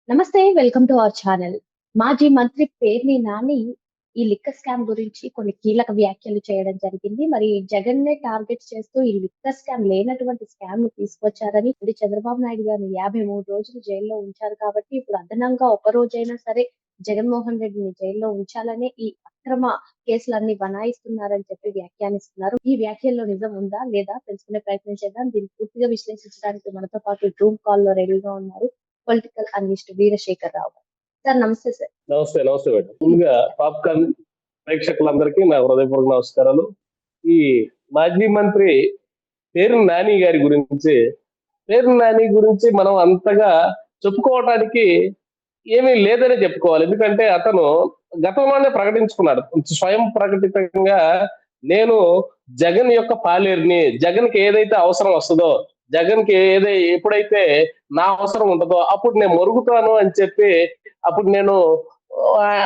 నమస్తే. Welcome to our channel. మాజీ మంత్రి పేర్ని నాని ఈ లిక్కర్ స్కామ్ గురించి కొన్ని కీలక వ్యాఖ్యలు చేయడం జరిగింది. మరి జగన్‌నే టార్గెట్ చేస్తూ ఈ లిక్కర్ స్కామ్ లేనటువంటి స్కామ్‌ని తీసుకొచ్చారని, ఇది చంద్రబాబు నాయుడు గారిని 53 రోజులు జైల్లో ఉంచారు కాబట్టి, ఇప్పుడు అదనంగా ఒక్క రోజైనా సరే జగన్మోహన్ రెడ్డిని జైల్లో ఉంచాలనే ఈ అక్రమ కేసులన్నీ బనాయిస్తున్నారని చెప్పి వ్యాఖ్యానిస్తున్నారు. ఈ వ్యాఖ్యల్లో నిజం ఉందా? లేదా? తెలుసుకునే ప్రయత్నం చేద్దాం. దీన్ని పూర్తిగా విశ్లేషించడానికి మనతో పాటు జూమ్ కాల్‌లో రెడీగా ఉన్నారు పొలిటికల్ అనలిస్ట్ వీరశేఖర్ రావు గారు. సార్ నమస్తే సార్. నమస్తే నమస్తే మేడం. ముందుగా పాప్కార్న్ ప్రేక్షకులందరికీ నా హృదయపూర్వక నమస్కారాలు. ఈ మాజీ మంత్రి పేరు నాని గారి గురించి మనం అంతగా చెప్పుకోవడానికి ఏమీ లేదనే చెప్పుకోవాలి. ఎందుకంటే అతను గతంలోనే ప్రకటించుకున్నాడు స్వయం ప్రకటితంగా, నేను జగన్ యొక్క పాలేరుని, జగన్ కి ఏదైతే అవసరం వస్తుందో, జగన్ కి ఎప్పుడైతే నా అవసరం ఉంటుందో అప్పుడు నేను మొరుగుతాను అని చెప్పి, అప్పుడు నేను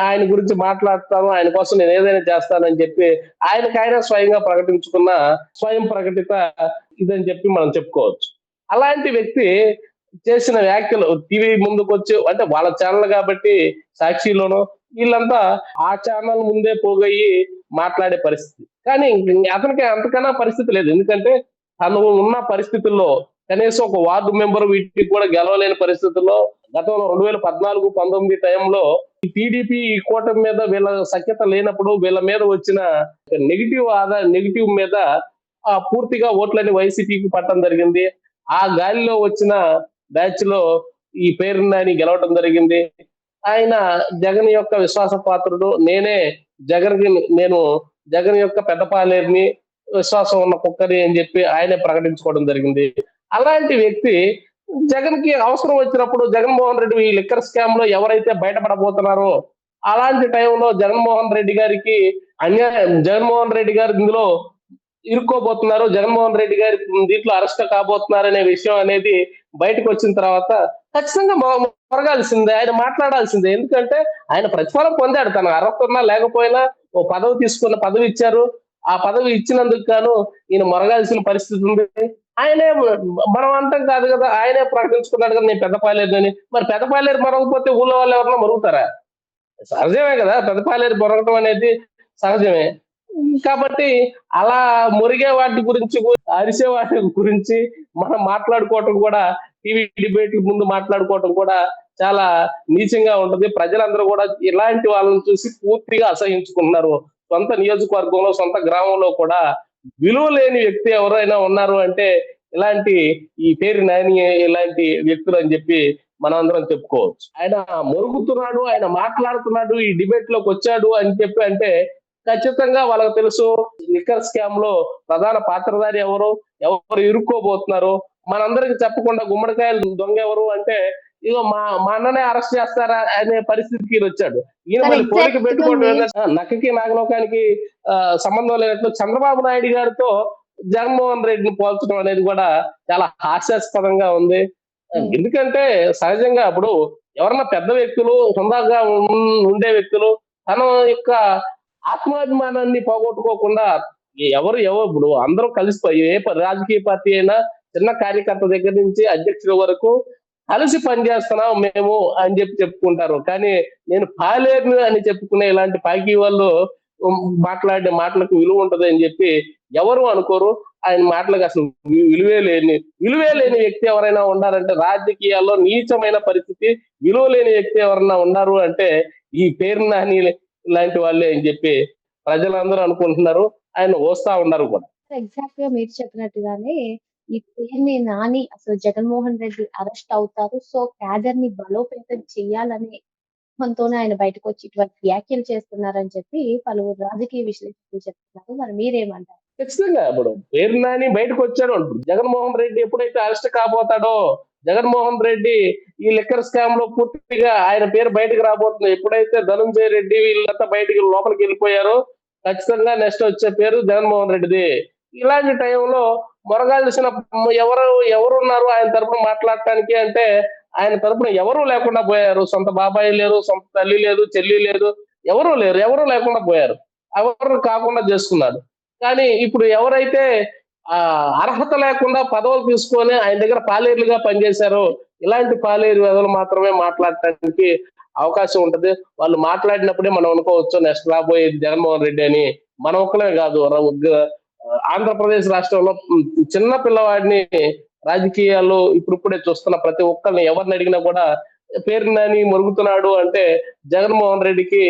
ఆయన గురించి మాట్లాడతాను, ఆయన కోసం నేను ఏదైనా చేస్తాను అని చెప్పి ఆయన స్వయంగా ప్రకటించుకున్న స్వయం ప్రకటిత ఇదని చెప్పి మనం చెప్పుకోవచ్చు. అలాంటి వ్యక్తి చేసిన వ్యాఖ్యలు టీవీ ముందుకు వచ్చి, అంటే వాళ్ళ ఛానల్ కాబట్టి సాక్షిలోనో వీళ్ళంతా ఆ ఛానల్ ముందే పోగయ్యి మాట్లాడే పరిస్థితి. కానీ అతనికి అంతకన్నా పరిస్థితి లేదు. ఎందుకంటే తను ఉన్న పరిస్థితుల్లో కనీసం ఒక వార్డు మెంబర్ వీటికి కూడా గెలవలేని పరిస్థితుల్లో, గతంలో 2014-19 టైంలో ఈ టీడీపీ ఈ కూటమి మీద వీళ్ళ సఖ్యత లేనప్పుడు వీళ్ళ మీద వచ్చిన నెగిటివ్ మీద పూర్తిగా ఓట్లని వైసీపీకి పట్టడం జరిగింది. ఆ గాలిలో వచ్చిన బ్యాచ్ లో ఈ పేరు నాని గెలవటం జరిగింది. ఆయన జగన్ యొక్క విశ్వాస పాత్రుడు, నేను జగన్ యొక్క పెద్ద పాలేరుని, విశ్వాసం ఉన్న కుక్కని అని చెప్పి ఆయనే ప్రకటించుకోవడం జరిగింది. అలాంటి వ్యక్తి జగన్ కి అవసరం వచ్చినప్పుడు, జగన్మోహన్ రెడ్డి ఈ లిక్కర్ స్కామ్ లో ఎవరైతే బయటపడబోతున్నారో అలాంటి టైంలో జగన్మోహన్ రెడ్డి గారికి జగన్మోహన్ రెడ్డి గారు ఇందులో ఇరుక్కోబోతున్నారు, జగన్మోహన్ రెడ్డి గారి దీంట్లో అరెస్ట్ కాబోతున్నారు అనే విషయం అనేది బయటకు వచ్చిన తర్వాత ఖచ్చితంగా మొరగాల్సిందే, ఆయన మాట్లాడాల్సిందే. ఎందుకంటే ఆయన ప్రతిఫలం పొందాడు. తన అర్హత ఉన్నా లేకపోయినా ఓ పదవి ఇచ్చారు. ఆ పదవి ఇచ్చినందుకు గాను ఈయన మొరగాల్సిన పరిస్థితి ఉంది. ఆయనే, మనం అంటాం కాదు కదా, ఆయనే ప్రకటించుకున్నాడు కదా నేను పెద్దపాలేరుని. మరి పెద్దపాలేరు మొరగపోతే ఊళ్ళో వాళ్ళు ఎవరన్నా మొరుగుతారా? సహజమే కదా, పెద్దపాలేరు మొరగటం అనేది సహజమే. కాబట్టి అలా మురిగే వాటి గురించి, అరిసే వాటి గురించి మనం మాట్లాడుకోవటం కూడా, టీవీ డిబేట్ల ముందు మాట్లాడుకోవటం కూడా చాలా నీచంగా ఉంటుంది. ప్రజలందరూ కూడా ఇలాంటి వాళ్ళని చూసి పూర్తిగా అసహించుకుంటున్నారు. సొంత నియోజకవర్గంలో, సొంత గ్రామంలో కూడా విలువ లేని వ్యక్తి ఎవరైనా ఉన్నారు అంటే ఇలాంటి ఈ పేరు నాని ఇలాంటి వ్యక్తులు అని చెప్పి మనం అందరం చెప్పుకోవచ్చు. ఆయన మొరుగుతున్నాడు, ఆయన మాట్లాడుతున్నాడు, ఈ డిబేట్ లోకి వచ్చాడు అని చెప్పి అంటే ఖచ్చితంగా వాళ్ళకి తెలుసు లిక్కర్ స్కామ్ లో ప్రధాన పాత్రధారి ఎవరు ఇరుక్కోబోతున్నారు. మనందరికి చెప్పకుండా గుమ్మడికాయలు దొంగ ఎవరు అంటే, ఇగో మా అన్ననే అరెస్ట్ చేస్తారా అనే పరిస్థితికి వచ్చాడు. ఈయన మళ్ళీ పోలిక పెట్టుకోవడం, నక్కకి నాగలోకానికి సంబంధం లేనట్లు చంద్రబాబు నాయుడు గారితో జగన్మోహన్ రెడ్డిని పోల్చడం అనేది కూడా చాలా హాస్యాస్పదంగా ఉంది. ఎందుకంటే సహజంగా అప్పుడు ఎవరన్నా పెద్ద వ్యక్తులు, హుందాగా ఉండే వ్యక్తులు తన యొక్క ఆత్మాభిమానాన్ని పోగొట్టుకోకుండా, ఎవరు ఇప్పుడు అందరూ కలిసిపోయి రాజకీయ పార్టీ అయినా చిన్న కార్యకర్త దగ్గర నుంచి అధ్యక్షుల వరకు కలిసి పనిచేస్తున్నాం మేము అని చెప్పుకుంటారు. కానీ నేను పాలేరుని అని చెప్పుకునే ఇలాంటి పాకి వాళ్ళు మాట్లాడే మాటలకు విలువ ఉంటది అని చెప్పి ఎవరు అనుకోరు. ఆయన మాటలకు అసలు విలువే లేని వ్యక్తి ఎవరైనా ఉన్నారంటే, రాజకీయాల్లో నీచమైన పరిస్థితి, విలువ లేని వ్యక్తి ఎవరైనా ఉన్నారు అంటే ఈ పేరు నాని ఇలాంటి వాళ్ళే అని చెప్పి ప్రజలందరూ అనుకుంటున్నారు. ఆయన వస్తా ఉన్నారు కూడా. ఎగ్జాక్ట్ గా మీరు చెప్పినట్టుగానే ఈ పేరుని నాని అసలు జగన్మోహన్ రెడ్డి అరెస్ట్ అవుతారు. సో క్యాడర్ ని బలోపేతం చేయాలనే మనతోనే ఆయన బయటకు వచ్చి ఇటువంటి వ్యాఖ్యలు చేస్తున్నారని చెప్పి పలువురు రాజకీయ విశ్లేషకులు చెప్తున్నారు. మరి మీరేమంటారు? ఖచ్చితంగా ఇప్పుడు పేరు నాని బయటకు వచ్చాడు అంటారు. జగన్మోహన్ రెడ్డి ఎప్పుడైతే అరెస్ట్ కాబోతాడో, జగన్మోహన్ రెడ్డి ఈ లిక్కర్ స్కామ్ లో పూర్తిగా ఆయన పేరు బయటకు రాబోతుంది. ఎప్పుడైతే ధనంజయ రెడ్డి వీళ్ళంతా బయటికి లోపలికి వెళ్ళిపోయారో ఖచ్చితంగా నెక్స్ట్ వచ్చే పేరు జగన్మోహన్ రెడ్డిది. ఇలాంటి టైంలో మొరగాల్సిన ఎవరున్నారు ఆయన తరపున మాట్లాడటానికి అంటే, ఆయన తరపున ఎవరూ లేకుండా పోయారు. సొంత బాబాయి లేరు, సొంత తల్లి లేదు, చెల్లి లేదు, ఎవరు లేకుండా పోయారు. ఎవరు కాకుండా చేసుకున్నాడు. కానీ ఇప్పుడు ఎవరైతే ఆ అర్హత లేకుండా పదవులు తీసుకొని ఆయన దగ్గర పాలేరులుగా పనిచేశారు. ఇలాంటి పాలేరు వెధవలు మాత్రమే మాట్లాడటానికి అవకాశం ఉంటది. వాళ్ళు మాట్లాడినప్పుడే మనం అనుకోవచ్చు నెక్స్ట్ రాబోయేది జగన్మోహన్ రెడ్డి అని. మన ఒక్కలే కాదు ఆంధ్రప్రదేశ్ రాష్ట్రంలో చిన్న పిల్లవాడిని రాజకీయాల్లో ఇప్పుడిప్పుడే చూస్తున్న ప్రతి ఒక్కరిని ఎవరిని అడిగినా కూడా పేరు నాని మురుగుతున్నాడు అంటే జగన్మోహన్ రెడ్డికి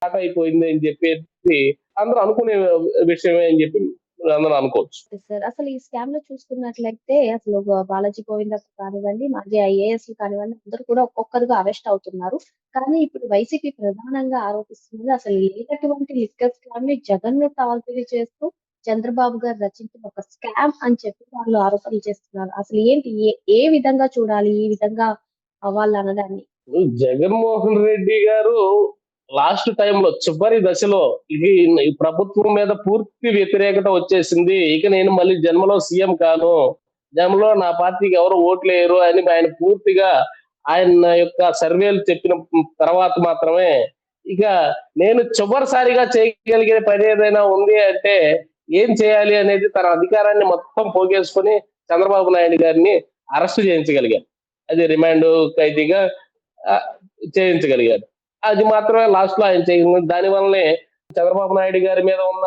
ఆట అయిపోయింది అని చెప్పేసి అందరూ అనుకునే విషయమే అని చెప్పి అందరూ అనుకోవచ్చు. సార్. అసలు ఈ స్కామ్‌లో చూసుకున్నట్లయితే అసలు బాలాజీ గోవింద్ కానివ్వండి, మాజీ ఐఏఎస్‌లు కానివ్వండి, అందరూ కూడా ఒక్కొక్కరుగా అరెస్ట్ అవుతున్నారు. కానీ ఇప్పుడు వైసీపీ ప్రధానంగా ఆరోపిస్తున్నది అసలు లేనటువంటి లిక్కర్ స్కామ్‌ని జగన్‌ను టార్గెట్ చేస్తూ చంద్రబాబు గారు రచించిన ఒక స్కామ్ అని చెప్పి వాళ్ళు ఆరోపణలు చేస్తున్నారు. అసలు ఏంటి? ఏ విధంగా చూడాలి ఈ విధంగా వాళ్ళు అనడాన్ని? జగన్మోహన్ రెడ్డి గారు లాస్ట్ టైంలో చివరి దశలో ఇది ఈ ప్రభుత్వం మీద పూర్తి వ్యతిరేకత వచ్చేసింది. ఇక నేను మళ్ళీ జన్మలో సీఎం కాను. జన్మలో నా పార్టీకి ఎవరు ఓట్లేయరు అని ఆయన పూర్తిగా ఆయన యొక్క సర్వేలు చెప్పిన తర్వాత మాత్రమే ఇక నేను చివరిసారిగా చేయగలిగే పని ఏదైనా ఉంది అంటే ఏం చేయాలి అనేది తన అధికారాన్ని మొత్తం పోగేసుకొని చంద్రబాబు నాయుడు గారిని అరెస్ట్ చేయించగలిగారు. అది రిమాండ్ ఖైదీగా చేయించగలిగారు. అది మాత్రమే లాస్ట్ లో ఆయన చేయగలిగారు. దాని వల్లనే చంద్రబాబు నాయుడు గారి మీద ఉన్న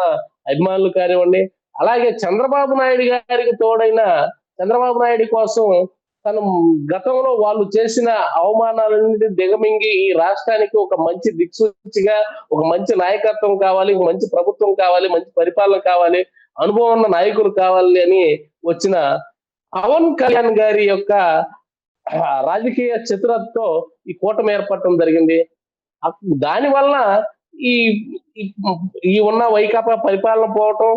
అభిమానులు కానివ్వండి, అలాగే చంద్రబాబు నాయుడు గారికి తోడైన చంద్రబాబు నాయుడు కోసం తను గతంలో వాళ్ళు చేసిన అవమానాలన్నిటి దిగమింగి ఈ రాష్ట్రానికి ఒక మంచి దిక్సూచిగా ఒక మంచి నాయకత్వం కావాలి, ఒక మంచి ప్రభుత్వం కావాలి, మంచి పరిపాలన కావాలి, అనుభవం ఉన్న నాయకులు కావాలి అని వచ్చిన పవన్ కళ్యాణ్ గారి యొక్క రాజకీయ చతురతతో ఈ కూటమి ఏర్పడటం జరిగింది. దాని వలన ఈ ఈ ఉన్న వైకాపా పరిపాలన పోవటం,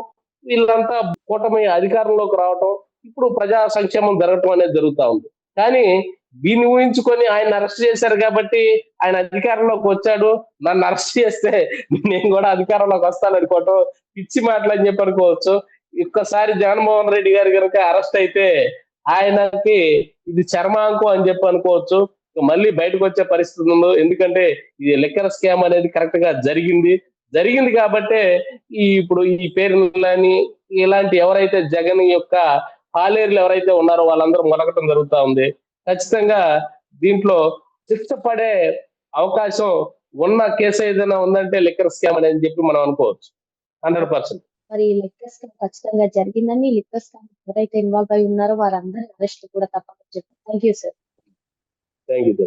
వీళ్ళంతా కూటమి అధికారంలోకి రావటం, ఇప్పుడు ప్రజా సంక్షేమం జరగటం అనేది జరుగుతా ఉంది. కానీ దీన్ని ఊహించుకొని ఆయన అరెస్ట్ చేశారు కాబట్టి ఆయన అధికారంలోకి వచ్చాడు. నన్ను అరెస్ట్ చేస్తే నేను కూడా అధికారంలోకి వస్తాను అనుకోవటం పిచ్చి మాటలు అని చెప్పి అనుకోవచ్చు. ఒక్కసారి జగన్మోహన్ రెడ్డి గారు కనుక అరెస్ట్ అయితే ఆయనకి ఇది చర్మాంకం అని చెప్పి అనుకోవచ్చు. మళ్ళీ బయటకు వచ్చే పరిస్థితి ఉందో, ఎందుకంటే ఇది లిక్కర్ స్కామ్ అనేది కరెక్ట్ గా జరిగింది కాబట్టే ఇప్పుడు ఈ పేరుని ఇలాంటి ఎవరైతే జగన్ యొక్క పాలేరులు ఎవరైతే ఉన్నారో వాళ్ళందరూ మొలకటం జరుగుతా ఉంది. ఖచ్చితంగా దీంట్లో శిక్ష పడే అవకాశం ఉన్న కేసు ఏదైనా ఉందంటే లిక్కర్ స్కామ్ అని చెప్పి మనం అనుకోవచ్చు 100%. మరి లిక్కర్ స్కామ్ ఖచ్చితంగా జరిగిందని, లిక్కర్ స్కామ్ ఎవరైతే ఇన్వాల్వ్ అయి ఉన్నారో వారందరి అరెస్ట్ కూడా తప్పక చెప్పారు. Thank you sir. Thank you.